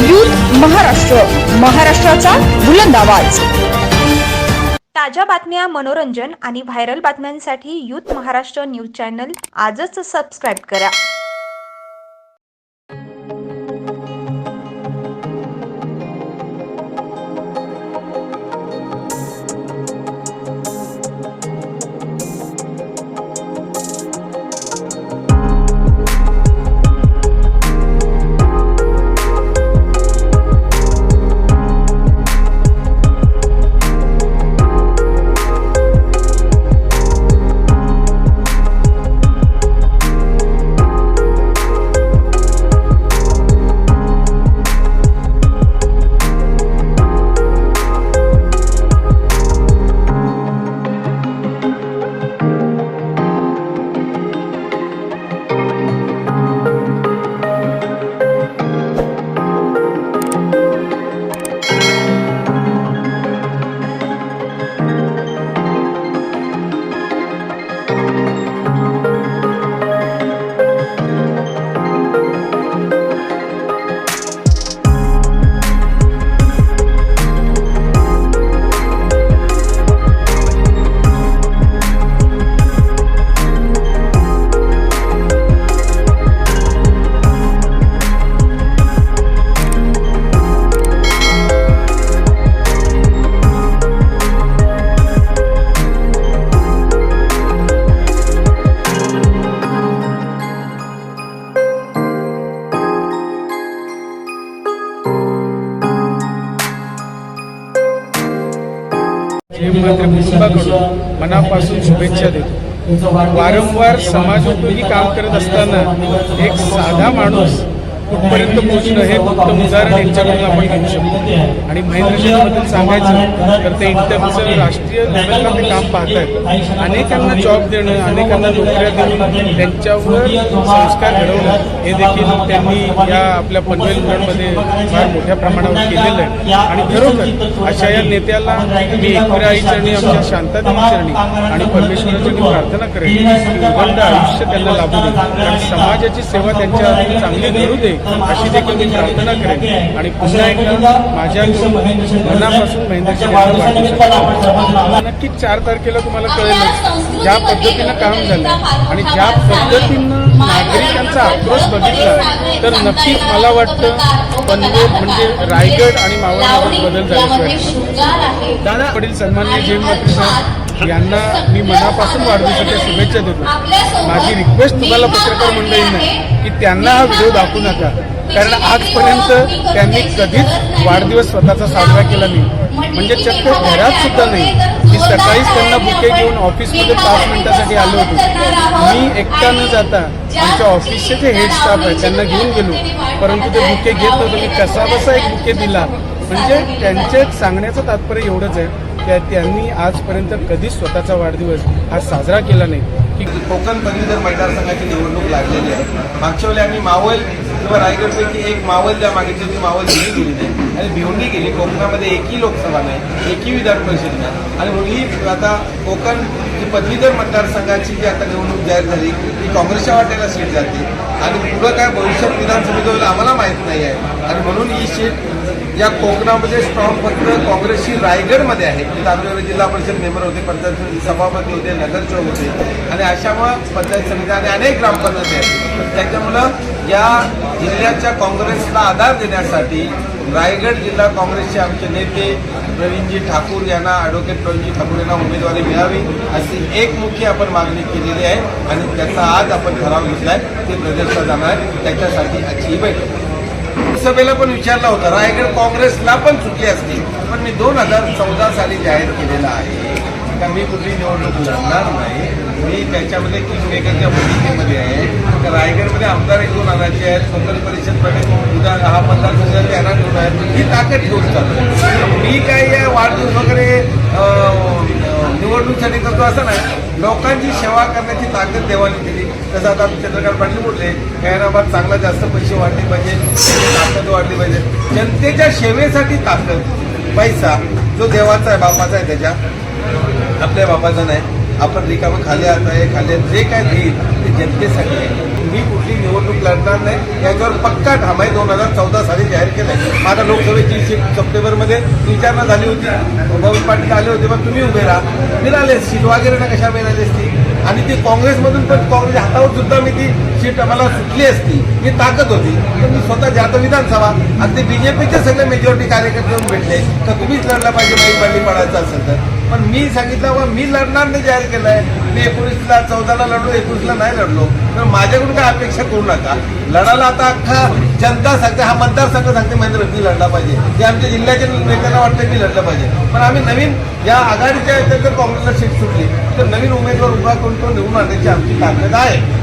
Youth Maharashtra, महाराष्ट्राचा बुलंद आवाज। ताज्या बातम्या, मनोरंजन आणि व्हायरल बातम्यांसाठी यूथ महाराष्ट्र न्यूज चॅनल आजच सबस्क्राइब करा। कुटुंबाकडून मनापासून शुभेच्छा देतो। वारंवार समाजोपयोगी काम करत असताना एक साधा माणूस कुठपर्यंत पोहोचणं हे फक्त उदाहरण यांच्याकडून आपण घेऊ शकतो। आणि महेंद्रजींबद्दल सांगायचं तर ते इंटरव्ह्यूचं राष्ट्रीय लेवलला ते काम पाहत आहेत। अनेकांना जॉब देणं, अनेकांना नोकऱ्या देऊन त्यांच्यावर संस्कार घडवणं हे देखील त्यांनी या आपल्या पनवेल उरणमध्ये फार मोठ्या प्रमाणावर केलेलं आहे। आणि खरोखर अशा या नेत्याला मी एकविरा आईचरणी, आमच्या शांतादेवी चरणी आणि परमेश्वराचरणी प्रार्थना करेन की उदंड आयुष्य त्यांना लाभू दे, कारण समाजाची सेवा त्यांच्या चांगली घडू दे अशी देखील मी प्रार्थना करेन। आणि पुन्हा एकदा माझ्या मनापासून महेंद्रजी नक्कीच 4 तारखेला तुम्हाला कळेल ज्या पद्धतीनं काम झालं आणि ज्या पद्धतीनं नागरिकांचा आक्रोश बघितला तर नक्कीच मला वाटतं पनवेल म्हणजे रायगड आणि मावळमध्ये बदल झाल्याशिवाय। दादा वडील सन्माननीय जयंत मात्रे साहेब यांना मी मनापासून वाढदिवसाच्या शुभेच्छा देतो। माझी रिक्वेस्ट तुम्हाला पत्रकार मंडळींना की त्यांना हा व्हिडिओ दाखवू नका, कारण आजपर्यंत त्यांनी कधीच वाढदिवस स्वतःचा साजरा केला नाही। म्हणजे चक्क घरात सुद्धा नाही। मी सकाळीच त्यांना बुके घेऊन ऑफिसमध्ये 5 मिनिटासाठी आलो होतो। मी एकटा न जाता आमच्या ऑफिसचे जे हेड स्टाफ आहे त्यांना घेऊन गेलो, परंतु ते बुके घेत होतो मी कसा बसा एक बुके दिला। म्हणजे त्यांचे सांगण्याचं तात्पर्य एवढंच आहे की त्यांनी आजपर्यंत कधीच स्वतःचा वाढदिवस हा साजरा केला नाही। की कोकण पदवीधर मतदारसंघाची निवडणूक लागलेली आहे। मागच्या वेळी आम्ही मावळ किंवा रायगडपैकी एक मावळ द्या मागितली, ती मावळ दिली गेली नाही आणि भिवंडी गेली। कोकणामध्ये एकही लोकसभा नाही, एकही विधान परिषद नाही आणि मुली आता कोकण जी पदवीधर मतदारसंघाची जी आता निवडणूक जाहीर झाली ती काँग्रेसच्या वाटेला सीट जाते आणि पुढं काय भविष्यात विधानसभेत होईल आम्हाला माहीत नाही आहे। आणि म्हणून ही सीट या कोकणामध्ये स्ट्रॉंग फक्त काँग्रेसची रायगडमध्ये आहे। तिथं आमच्याकडे जिल्हा परिषद मेंबर होते, पंचायत समिती सभापती होते, नगरसेवक होते आणि अशामुळं पंचायत समिती आणि अनेक ग्रामपंचायती आहेत। त्याच्यामुळं या जिल्ह्याच्या काँग्रेसला आधार देण्यासाठी रायगड जिल्हा काँग्रेसचे आमचे नेते प्रवीणजी ठाकूर यांना, ॲडव्होकेट प्रवीणजी ठाकूर यांना उमेदवारी मिळावी अशी एक मुख्य आपण मागणी केलेली आहे आणि त्याचा आज आपण ठराव घेतला आहे। ते प्रदेशला जाणार आहे, त्याच्यासाठी आजची बैठक सभेला पण विचारला होता। रायगड काँग्रेसला पण चुकली असती, पण मी 2014 साली जाहीर केलेला आहे का मी कुठली निवडणूक लढणार नाही। मी त्याच्यामध्ये किंगमेकरच्या भूमिकेमध्ये आहे का रायगडमध्ये आमदार 1-2 आणायचे आहेत, स्वतंत्र परिषदमध्ये उदाहरण हा मतदारसंघात त्यांना निवडून आहेत, ही ताकद ठेवून चालू। मी काय या वाढदिवस वगैरे निवडणुकीसाठी करतो असं नाही, लोकांची सेवा करण्याची ताकद देवाने दिली। तसं आता चंद्रकांत पाटील बोलले खैराबाद चांगला जास्त पैसे वाढले पाहिजे, ताकद वाढली पाहिजे। जनतेच्या सेवेसाठी ताकद, पैसा जो देवाचा आहे, बापाचा आहे, त्याच्या आपल्या बापाचा नाही। आपण रिकामं खाली आता आहे, खाली जे काय देईल ते जनतेसाठी आहे। मी कुठली निवड निवडणूक लढणार नाही याच्यावर पक्का ठाम आहे. 2014 साली जाहीर केलंय. माझा लोकसभेची सीट सप्टेंबरमध्ये विचारणा झाली होती. भाऊ पाटील आले होते, मग तुम्ही उभे राहा. मिळाले सीट वगैरे ना कशा मिळाली असती. आणि ती काँग्रेसमधून पण काँग्रेसच्या हातावर सुद्धा मी ती सीट आम्हाला सुटली असती. मी ताकद होती, पण मी स्वतः जातो विधानसभा आणि ते बीजेपीचे सगळे मेजॉरिटी कार्यकर्ते येऊन भेटले तर तुम्हीच लढला पाहिजे बाई पडायचं असेल तर. पण मी सांगितलं बा मी लढणार नाही जाहीर केलंय. मी 14ला लढलो, 21ला नाही लढलो. तर माझ्याकडून काय अपेक्षा करू नका. लढायला आता अख्खा जनता सांगते, हा मतदारसंघ सांगते महेंद्र मी लढला पाहिजे. ते आमच्या जिल्ह्याच्या नेत्यांना वाटतं मी लढलं पाहिजे. पण आम्ही नवीन या आघाडीच्या याच्यात जर काँग्रेसला सीट सुटली तर नवीन उमेदवार उभा करून तो निवडून आणण्याची आमची ताकद आहे.